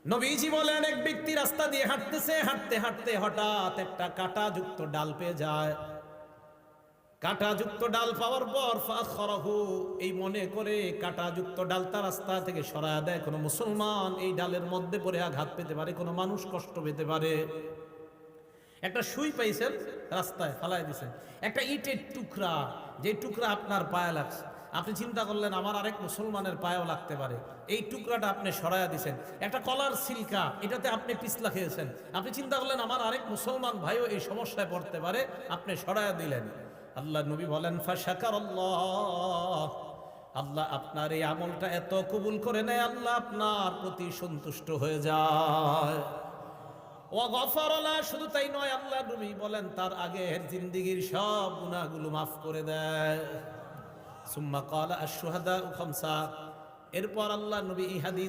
নবীজি বলেন, এক ব্যক্তি রাস্তা দিয়ে হাঁটতেছে, হাঁটতে হাঁটতে হঠাৎ একটা কাঁটাযুক্ত ডাল পেয়ে যায়। কাঁটাযুক্ত ডাল পাওয়ার পর ফাখরাহু, এই মনে করে কাঁটাযুক্ত ডালটা রাস্তা থেকে সরায় দেয়। কোনো মুসলমান এই ডালের মধ্যে পড়ে আঘাত পেতে পারে, কোনো মানুষ কষ্ট পেতে পারে। একটা সুই পাইছেন, রাস্তায় ফালাই দিছেন। একটা ইটের টুকরা, যে টুকরা আপনার পায়ে লাগছে, আপনি চিন্তা করলেন আমার আরেক মুসলমানের পায়েও লাগতে পারে, এই টুকরাটা আপনি সরাইয়া দিছেন। একটা কলার সিলকা, এটাতে আপনি পিছলা খেয়েছেন, আপনি চিন্তা করলেন আমার আরেক মুসলমান ভাইও এই সমস্যায় পড়তে পারে, আপনি সরাইয়া দিলেন। আল্লাহ নবী বলেন ফাশাকারাল্লাহ, আল্লাহ আপনার এই আমলটা এত কবুল করে নেয়, আল্লাহ আপনার প্রতি সন্তুষ্ট হয়ে যায়। ওয়া গফারালা, শুধু তাই নয়, আল্লাহ নবী বলেন তার আগের জিন্দেগীর সব গুনাহগুলো মাফ করে দেয়। সুম্মা ক্বালা আশ-শুহাদাউ খামসা, এরপর আল্লাহ নবী এই হাদিস